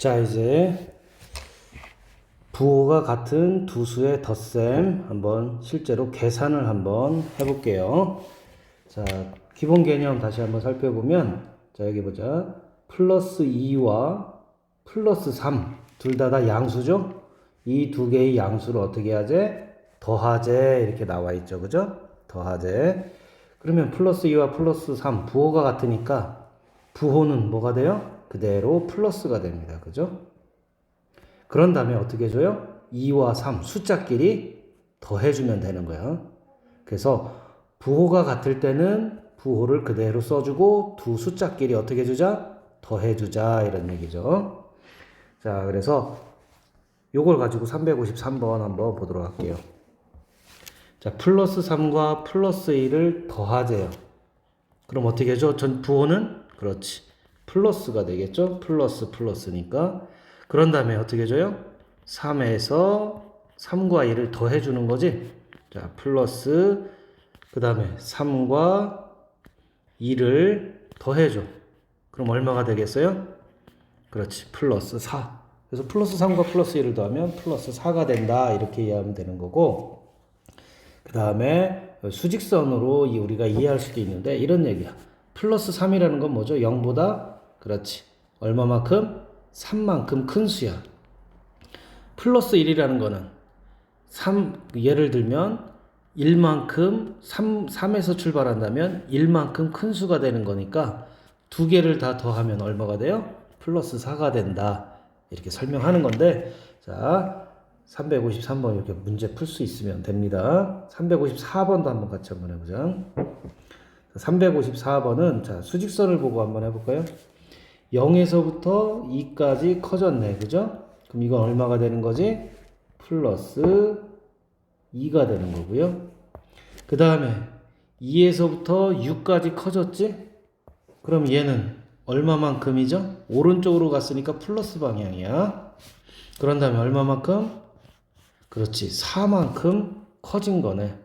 자, 이제 부호가 같은 두 수의 덧셈 한번 실제로 계산을 한번 해볼게요. 자, 기본 개념 다시 한번 살펴보면, 자, 여기 보자. 플러스 2와 플러스 3 둘 다 양수죠? 이 두 개의 양수를 어떻게 하재? 더하재 이렇게 나와 있죠. 그죠? 더하재. 그러면 플러스 2와 플러스 3 부호가 같으니까 부호는 뭐가 돼요? 그대로 플러스가 됩니다. 그죠? 그런 다음에 어떻게 해줘요? 2와 3 숫자끼리 더해주면 되는 거야. 그래서 부호가 같을 때는 부호를 그대로 써주고 두 숫자끼리 어떻게 해주자? 더해주자 이런 얘기죠. 자, 그래서 요걸 가지고 353번 한번 보도록 할게요. 자, 플러스 3과 플러스 1을 더하재요. 그럼 어떻게 해줘? 전 부호는? 그렇지. 플러스가 되겠죠? 플러스니까. 그런 다음에 어떻게 해줘요? 3에서 3과 1을 더해주는 거지. 자, 플러스, 그 다음에 3과 2를 더해줘. 그럼 얼마가 되겠어요? 그렇지. 플러스 4. 그래서 플러스 3과 플러스 1을 더하면 플러스 4가 된다. 이렇게 이해하면 되는 거고. 그 다음에 수직선으로 우리가 이해할 수도 있는데 이런 얘기야. 플러스 3이라는 건 뭐죠? 0보다 그렇지. 얼마만큼? 3만큼 큰 수야. 플러스 1이라는 거는 3, 예를 들면 1만큼 3에서 출발한다면 1만큼 큰 수가 되는 거니까 두 개를 다 더하면 얼마가 돼요? 플러스 4가 된다. 이렇게 설명하는 건데, 자, 353번 이렇게 문제 풀 수 있으면 됩니다. 354번도 한번 같이 한번 해보자. 354번은 자, 수직선을 보고 한번 해볼까요? 0에서부터 2까지 커졌네. 그죠? 그럼 이건 얼마가 되는 거지? 플러스 2가 되는 거고요. 그 다음에 2에서부터 6까지 커졌지? 그럼 얘는 얼마만큼이죠? 오른쪽으로 갔으니까 플러스 방향이야. 그런 다음에 얼마만큼? 그렇지. 4만큼 커진 거네.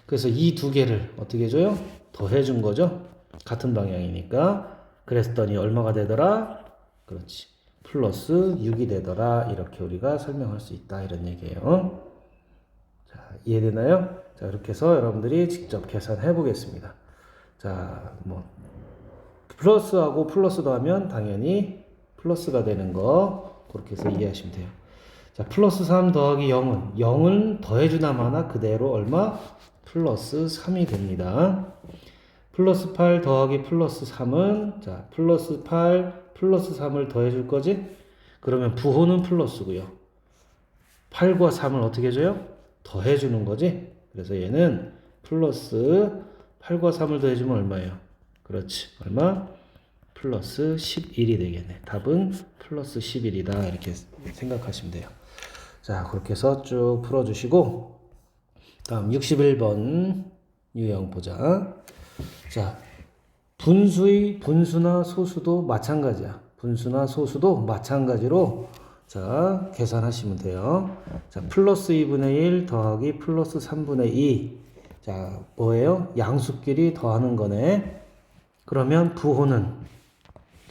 그래서 이 두 개를 어떻게 해줘요? 더해준 거죠? 같은 방향이니까. 그랬더니 얼마가 되더라? 그렇지. 플러스 6이 되더라. 이렇게 우리가 설명할 수 있다. 이런 얘기예요. 자, 이해되나요? 자, 이렇게 해서 여러분들이 직접 계산해 보겠습니다. 자, 플러스하고 플러스 더하면 당연히 플러스가 되는 거. 그렇게 해서 이해하시면 돼요. 자, 플러스 3 더하기 0은 0을 더해주나 마나 그대로 얼마? 플러스 3이 됩니다. 플러스 8 더하기 플러스 3은 자, 플러스 8 플러스 3을 더해줄 거지? 그러면 부호는 플러스고요. 8과 3을 어떻게 해줘요? 더해주는 거지? 그래서 얘는 플러스 8과 3을 더해주면 얼마예요? 그렇지. 얼마? 플러스 11이 되겠네. 답은 플러스 11이다. 이렇게 생각하시면 돼요. 자, 그렇게 해서 쭉 풀어주시고, 다음 61번 유형 보자. 자, 분수나 소수도 마찬가지야. 분수나 소수도 마찬가지로, 자, 계산하시면 돼요. 자, 플러스 2분의 1 더하기 플러스 3분의 2. 자, 뭐예요? 양수끼리 더하는 거네. 그러면 부호는,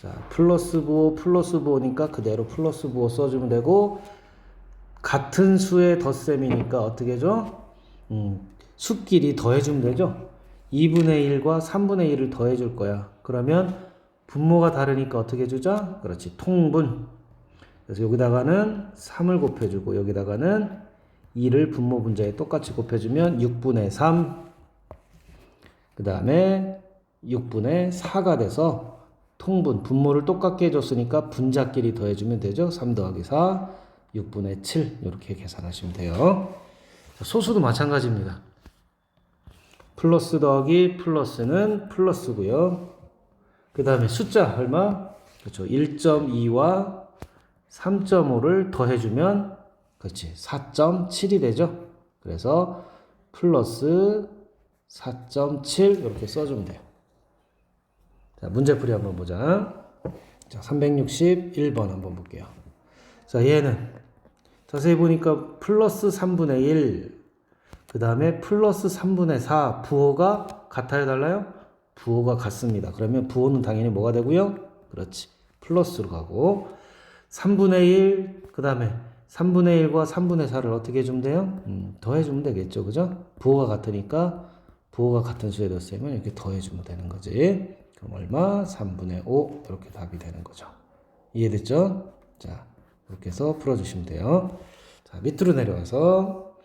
자, 플러스 부호니까 그대로 플러스 부호 써주면 되고, 같은 수의 덧셈이니까 어떻게 해줘? 수끼리 더해주면 되죠? 2분의 1과 3분의 1을 더해줄 거야. 그러면 분모가 다르니까 어떻게 해주자? 그렇지. 통분. 그래서 여기다가는 3을 곱해주고 여기다가는 2를 분모 분자에 똑같이 곱해주면 6분의 3. 그 다음에 6분의 4가 돼서 통분, 분모를 똑같게 해줬으니까 분자끼리 더해주면 되죠. 3 더하기 4, 6분의 7 이렇게 계산하시면 돼요. 소수도 마찬가지입니다. 플러스 더하기 플러스는 플러스고요. 그 다음에 숫자 얼마? 그렇죠. 1.2와 3.5를 더해주면 그렇지 4.7이 되죠. 그래서 플러스 4.7 이렇게 써주면 돼요. 자, 문제풀이 한번 보자. 자, 361번 한번 볼게요. 자, 얘는 자세히 보니까 플러스 3분의 1, 그 다음에 플러스 3분의 4, 부호가 같아요, 달라요? 부호가 같습니다. 그러면 부호는 당연히 뭐가 되고요? 그렇지. 플러스로 가고. 3분의 1, 그 다음에 3분의 1과 3분의 4를 어떻게 해주면 돼요? 더해주면 되겠죠. 그죠? 부호가 같으니까 부호가 같은 수의 덧셈을 이렇게 더해주면 되는 거지. 그럼 얼마? 3분의 5 이렇게 답이 되는 거죠. 이해됐죠? 자, 이렇게 해서 풀어주시면 돼요. 자, 밑으로 내려와서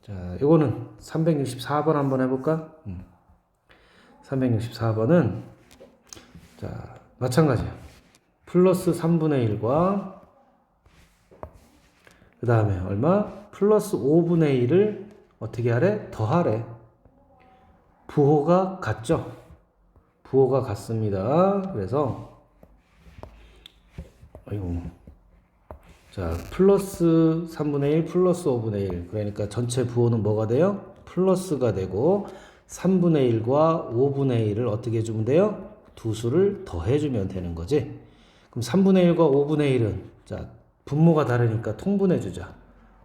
자, 요거는 364번 한번 해볼까? 364번은 자, 마찬가지야. 플러스 3분의 1과 그 다음에 얼마? 플러스 5분의 1을 어떻게 하래? 더하래. 부호가 같죠? 부호가 같습니다. 그래서 아이고 자 플러스 3분의 1 플러스 5분의 1 그러니까 전체 부호는 뭐가 돼요? 플러스가 되고 3분의 1과 5분의 1을 어떻게 해주면 돼요? 두 수를 더해주면 되는 거지. 그럼 3분의 1과 5분의 1은 자 분모가 다르니까 통분해주자.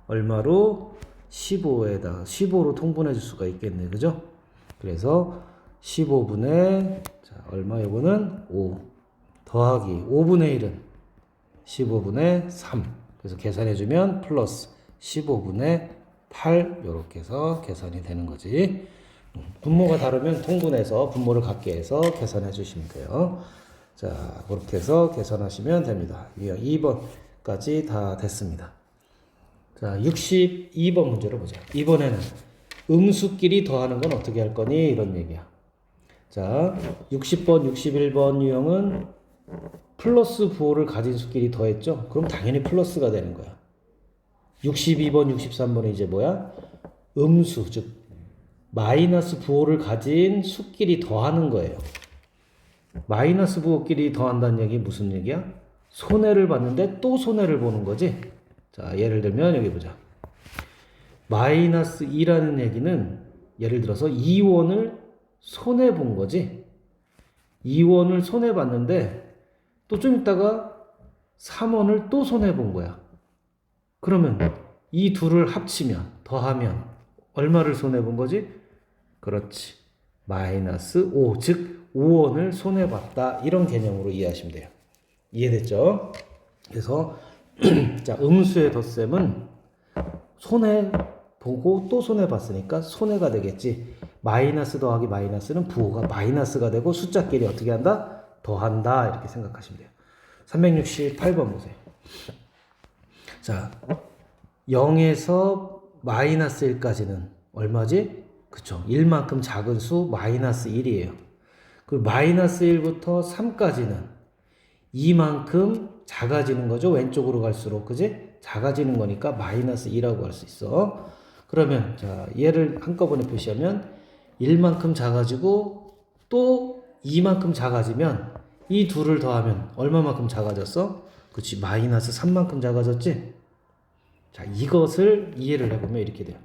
얼마로? 15로 통분해줄 수가 있겠네. 그죠? 그래서 15분의 자 얼마? 요거는 5 더하기 5분의 1은 15분의 3 그래서 계산해주면 플러스 15분의 8 이렇게 해서 계산이 되는 거지. 분모가 다르면 통분해서 분모를 같게 해서 계산해 주시면 돼요. 자 그렇게 해서 계산하시면 됩니다. 2번까지 다 됐습니다. 자 62번 문제로 보자. 이번에는 음수끼리 더하는 건 어떻게 할 거니? 이런 얘기야. 자 60번 61번 유형은 플러스 부호를 가진 수끼리 더했죠? 그럼 당연히 플러스가 되는 거야. 62번 63번은 이제 뭐야? 음수 즉 마이너스 부호를 가진 수끼리 더하는 거예요. 마이너스 부호끼리 더한다는 얘기 무슨 얘기야? 손해를 봤는데 또 손해를 보는 거지. 자 예를 들면 여기 보자. 마이너스 2라는 얘기는 예를 들어서 2원을 손해 본 거지. 2원을 손해 봤는데 또 좀 있다가 3원을 또 손해 본 거야. 그러면 이 둘을 합치면 더하면 얼마를 손해 본 거지? 그렇지. 마이너스 5, 즉 5원을 손해 봤다. 이런 개념으로 이해하시면 돼요. 이해됐죠? 그래서 자, 음수의 덧셈은 손해 보고 또 손해 봤으니까 손해가 되겠지. 마이너스 더하기 마이너스는 부호가 마이너스가 되고 숫자끼리 어떻게 한다? 더한다. 이렇게 생각하시면 돼요. 368번 보세요. 자, 0에서 마이너스 1까지는 얼마지? 그쵸. 1만큼 작은 수 마이너스 1이에요. 그 마이너스 1부터 3까지는 2만큼 작아지는 거죠. 왼쪽으로 갈수록. 그지? 작아지는 거니까 마이너스 2라고 할 수 있어. 그러면 자 얘를 한꺼번에 표시하면 1만큼 작아지고 또 2만큼 작아지면 이 둘을 더하면 얼마만큼 작아졌어? 그치 마이너스 3만큼 작아졌지? 자 이것을 이해를 해보면 이렇게 돼요.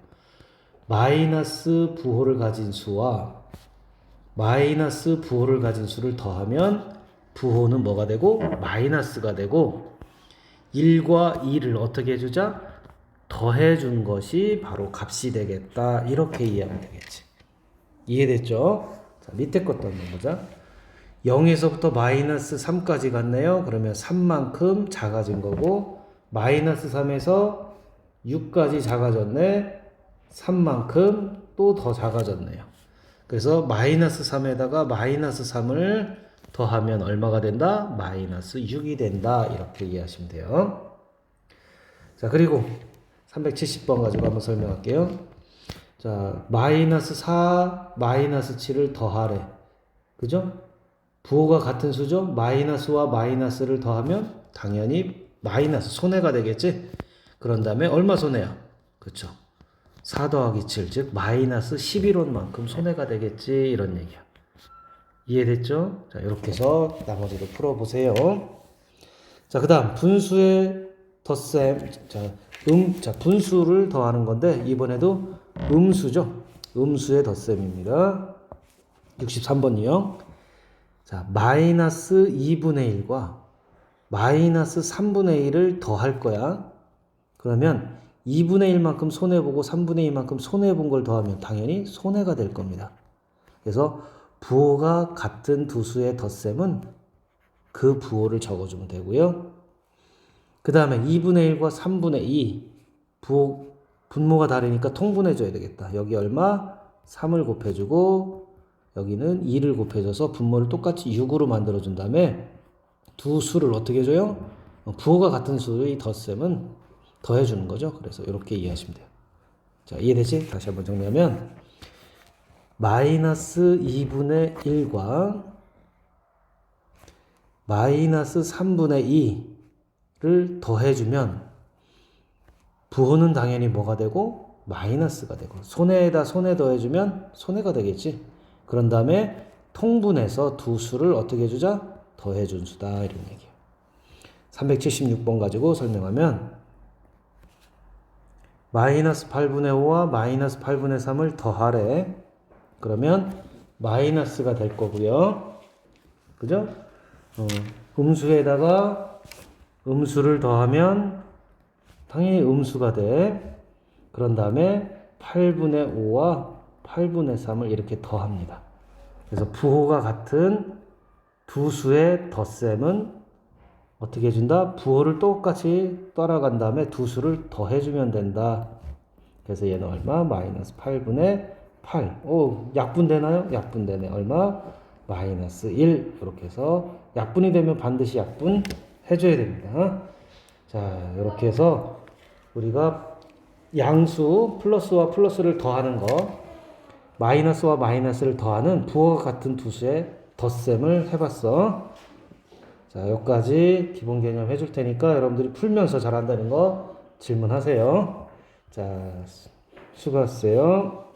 마이너스 부호를 가진 수와 마이너스 부호를 가진 수를 더하면 부호는 뭐가 되고? 마이너스가 되고 1과 2를 어떻게 해주자? 더해준 것이 바로 값이 되겠다. 이렇게 이해하면 되겠지. 이해됐죠? 자, 밑에 것도 한번 보자. 0에서부터 마이너스 3까지 갔네요. 그러면 3만큼 작아진 거고 마이너스 3에서 6까지 작아졌네. 3만큼 또 더 작아졌네요. 그래서 마이너스 3에다가 마이너스 3을 더하면 얼마가 된다? 마이너스 6이 된다. 이렇게 이해하시면 돼요. 자, 그리고 370번 가지고 한번 설명할게요. 자, 마이너스 4, 마이너스 7을 더하래. 그죠? 부호가 같은 수죠? 마이너스와 마이너스를 더하면 당연히 마이너스, 손해가 되겠지? 그런 다음에 얼마 손해야? 그쵸? 4 더하기 7, 즉 마이너스 11원만큼 손해가 되겠지? 이런 얘기야. 이해됐죠? 자, 이렇게 해서 나머지도 풀어보세요. 자, 그 다음 분수의 덧셈. 자, 분수를 더하는 건데 이번에도 음수죠. 음수의 덧셈입니다. 63번 유형. 자, 마이너스 2분의 1과 마이너스 3분의 1을 더할 거야. 그러면 2분의 1만큼 손해보고 3분의 2만큼 손해본 걸 더하면 당연히 손해가 될 겁니다. 그래서 부호가 같은 두 수의 덧셈은 그 부호를 적어주면 되고요. 그 다음에 2분의 1과 3분의 2 분모가 다르니까 통분해줘야 되겠다. 여기 얼마? 3을 곱해주고 여기는 2를 곱해줘서 분모를 똑같이 6으로 만들어준 다음에 두 수를 어떻게 해줘요? 부호가 같은 수의 덧셈은 더해주는 거죠. 그래서 이렇게 이해하시면 돼요. 자, 이해되지? 다시 한번 정리하면 마이너스 2분의 1과 마이너스 3분의 2를 더해주면 부호는 당연히 뭐가 되고 마이너스가 되고 손해에다 손해 더해주면 손해가 되겠지. 그런 다음에 통분해서 두 수를 어떻게 해주자? 더해준 수다 이런 얘기예요. 376번 가지고 설명하면 마이너스 8분의 5와 마이너스 8분의 3을 더하래. 그러면 마이너스가 될 거고요. 그죠? 음수에다가 음수를 더하면 당연히 음수가 돼. 그런 다음에 8분의 5와 8분의 3을 이렇게 더합니다. 그래서 부호가 같은 두 수의 덧셈은 어떻게 해준다? 부호를 똑같이 따라간 다음에 두 수를 더해주면 된다. 그래서 얘는 얼마? 마이너스 8분의 8. 오, 약분되나요? 약분되네. 얼마? 마이너스 1. 이렇게 해서 약분이 되면 반드시 약분 해줘야 됩니다. 자, 이렇게 해서 우리가 양수 플러스와 플러스를 더하는 거, 마이너스와 마이너스를 더하는 부호가 같은 두 수의 덧셈을 해봤어. 자, 여기까지 기본 개념 해줄 테니까 여러분들이 풀면서 잘한다는 거 질문하세요. 자, 수고하세요.